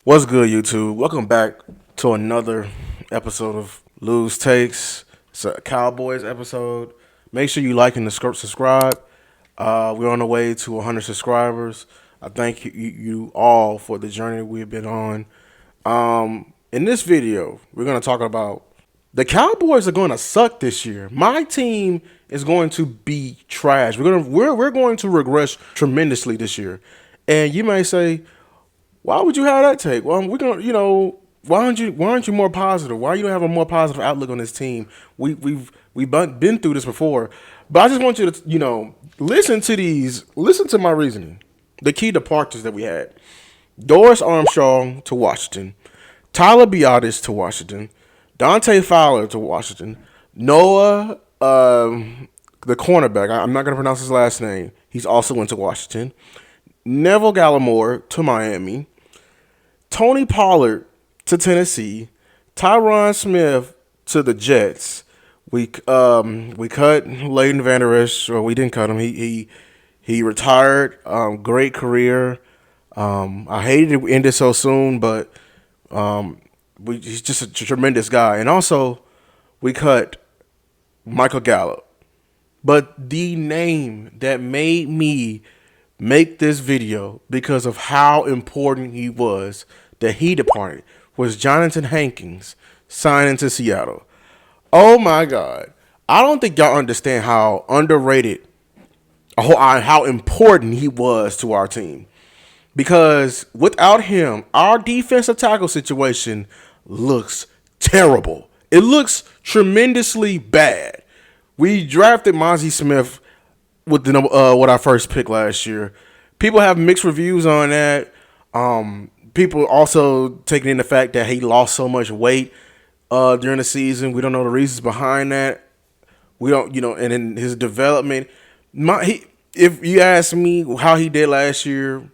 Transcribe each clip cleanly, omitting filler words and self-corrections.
What's good, YouTube? Welcome back to another episode of Lose Takes. It's a Cowboys episode. Make sure you like and subscribe. We're on the way to 100 subscribers. I thank you all for the journey we've been on. In this video, we're going to talk about the Cowboys are going to suck this year. My team is going to be trash. We're going to regress tremendously this year. And you may say, why would you have that take? Well, we're gonna, why aren't you more positive? Why you don't have a more positive outlook on this team? We've been through this before, but I just want you to, listen to my reasoning. The key departures that we had: Doris Armstrong to Washington, Tyler Biotis to Washington, Dante Fowler to Washington, Noah, the cornerback. I'm not gonna pronounce his last name. He's also went to Washington. Neville Gallimore to Miami, Tony Pollard to Tennessee, Tyron Smith to the Jets. We cut Leighton Vander Esch, or we didn't cut him. He retired. Great career. I hated it ended so soon, but he's just a tremendous guy. And also, we cut Michael Gallup. But the name that made me make this video because of how important he was that he departed was Jonathan Hankins signing to Seattle. Oh my God. I don't think y'all understand how underrated, how important he was to our team. Because without him, our defensive tackle situation looks terrible. It looks tremendously bad. We drafted Mozzie Smith with with our first pick last year. People have mixed reviews on that. People also taking in the fact that he lost so much weight during the season. We don't know the reasons behind that. We don't, and in his development, if you ask me how he did last year,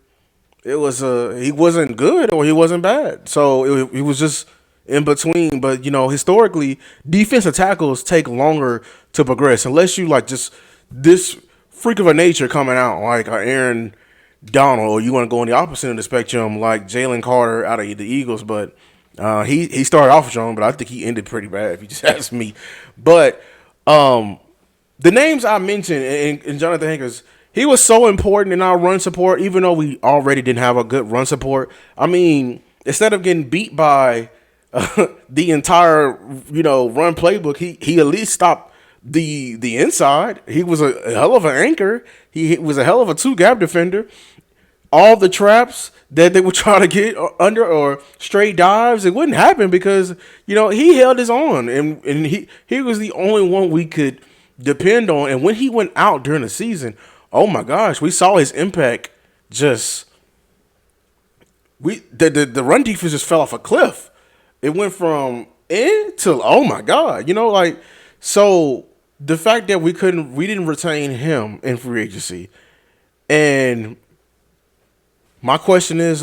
it was he wasn't good or he wasn't bad. So it was just in between. But historically, defensive tackles take longer to progress unless you like just this freak of a nature coming out like Aaron Donald, or you want to go on the opposite end of the spectrum like Jalen Carter out of the Eagles. But he started off strong, but I think he ended pretty bad if you just ask me. But the names I mentioned in Jonathan Hankins, he was so important in our run support, even though we already didn't have a good run support. I mean, instead of getting beat by the entire run playbook, he at least stopped the inside. He was a hell of an anchor. He was a hell of a two gap defender. All the traps that they would try to get under or straight dives, it wouldn't happen because he held his own, and he was the only one we could depend on. And when he went out during the season, oh my gosh, we saw his impact. Just the run defense just fell off a cliff. It went from to oh my God, so the fact that we didn't retain him in free agency, and my question is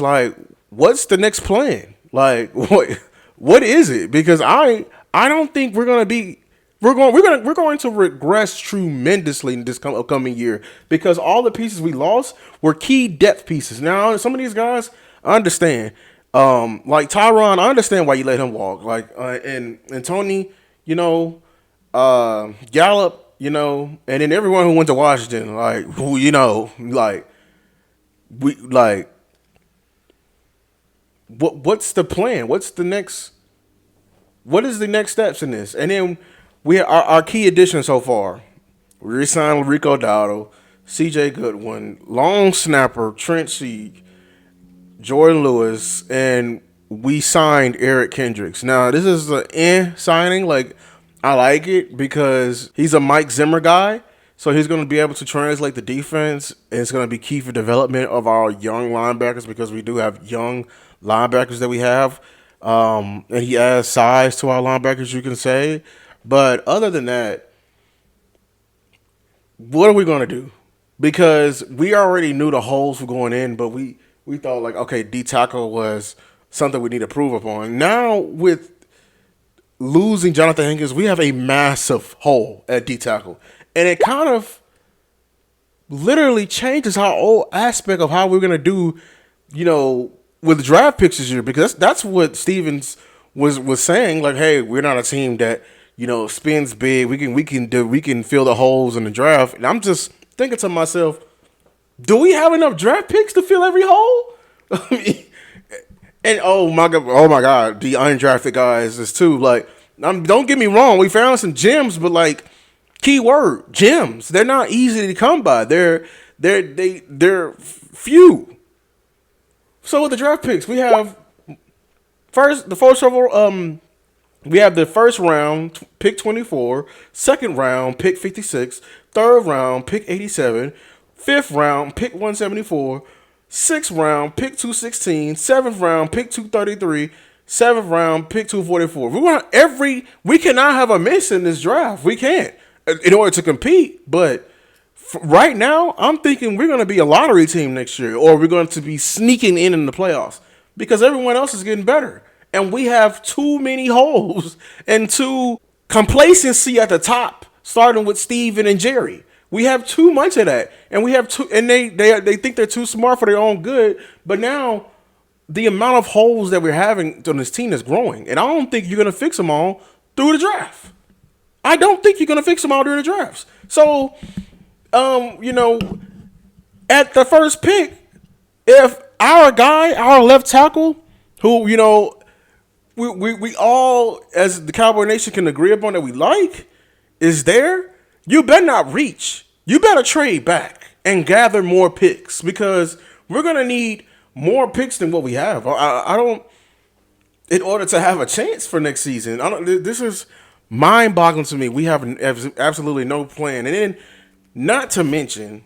what's the next plan? What is it? Because I don't think we're going to regress tremendously in this upcoming year because all the pieces we lost were key depth pieces. Now some of these guys I understand, like Tyron, I understand why you let him walk. And Tony, Gallup, and then everyone who went to Washington, what's the plan? What is the next steps in this? And then we our key additions so far. We re-signed Rico Dowdle, C.J. Goodwin, long snapper Trent Sieg, Jordan Lewis, and we signed Eric Kendricks. Now this is an signing. I like it because he's a Mike Zimmer guy. So he's going to be able to translate the defense, and it's going to be key for development of our young linebackers because we do have young linebackers that we have. And he adds size to our linebackers, you can say. But other than that, what are we going to do? Because we already knew the holes were going in, but we thought okay, D tackle was something we need to prove upon. Now with losing Jonathan Hankins, we have a massive hole at D tackle. And it kind of literally changes our whole aspect of how we're going to do, with draft picks this year, because that's what Stevens was saying. Like, hey, we're not a team that spends big. We can fill the holes in the draft. And I'm just thinking to myself, do we have enough draft picks to fill every hole? And oh my god, the undrafted guys is too. Like, don't get me wrong, we found some gems, but like, keyword gems. They're not easy to come by. They're few. So with the draft picks, we have we have the first round pick 24, second round pick 56, third round pick 87, fifth round pick 174, sixth round pick 216, seventh round pick 233, seventh round pick 244. We cannot have a miss in this draft. We can't in order to compete. But right now, I'm thinking we're going to be a lottery team next year, or we're going to be sneaking in the playoffs because everyone else is getting better. And we have too many holes and too complacency at the top, starting with Steven and Jerry. We have too much of that, and we have too, and they think they're too smart for their own good. But now, the amount of holes that we're having on this team is growing, and I don't think you're gonna fix them all through the draft. I don't think you're gonna fix them all during the drafts. So, at the first pick, if our left tackle, who we all as the Cowboy Nation can agree upon that we like, is there, you better not reach. You better trade back and gather more picks, because we're gonna need more picks than what we have. I don't, in order to have a chance for next season. This is mind-boggling to me. We have absolutely no plan, and then not to mention,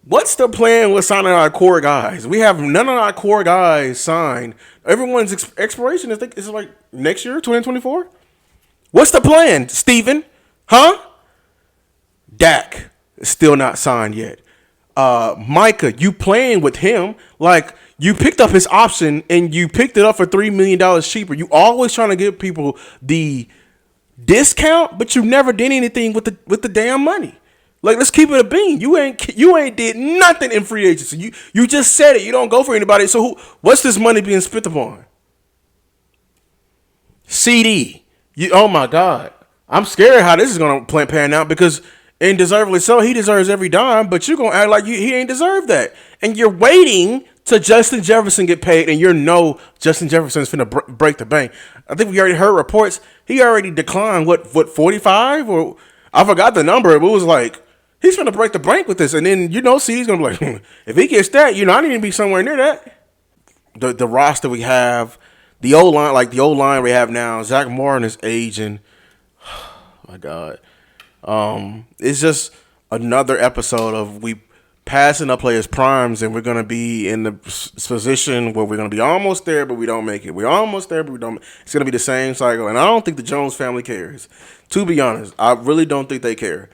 what's the plan with signing our core guys? We have none of our core guys signed. Everyone's expiration is like next year, 2024. What's the plan, Steven? Huh? Dak is still not signed yet. Micah, you playing with him like you picked up his option and you picked it up for $3 million cheaper. You always trying to give people the discount, but you never did anything with the damn money. Like, let's keep it a bean. You ain't did nothing in free agency. You just said it. You don't go for anybody. So what's this money being spent upon? CD. Oh my God. I'm scared how this is gonna pan out, because, and deservedly so, he deserves every dime, but you're gonna act like he ain't deserved that. And you're waiting to Justin Jefferson get paid, and Justin Jefferson's finna break the bank. I think we already heard reports. He already declined what 45, or I forgot the number. It was like, he's going to break the bank with this. And then, CD's going to be like, if he gets that, I need to be somewhere near that. The roster we have, the O-line we have now, Zach Martin is aging. Oh, my God. It's just another episode of we passing up players' primes, and we're going to be in the position where we're going to be almost there, but we don't make it. We're almost there, but we don't. It's going to be the same cycle. And I don't think the Jones family cares. To be honest, I really don't think they care.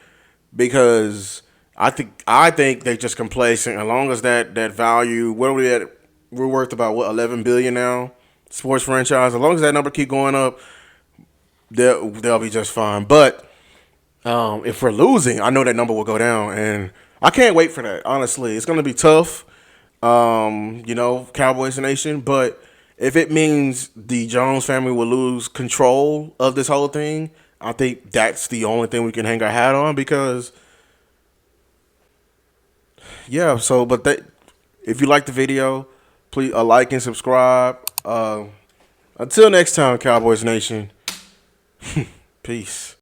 Because I think they just complacent. As long as that value, what are we at? We're worth about $11 billion now, sports franchise. As long as that number keep going up, they'll be just fine. But if we're losing, I know that number will go down, and I can't wait for that. Honestly, it's gonna be tough. Cowboys Nation. But if it means the Jones family will lose control of this whole thing, I think that's the only thing we can hang our hat on, because, yeah. So, but if you like the video, please like and subscribe. Until next time, Cowboys Nation. Peace.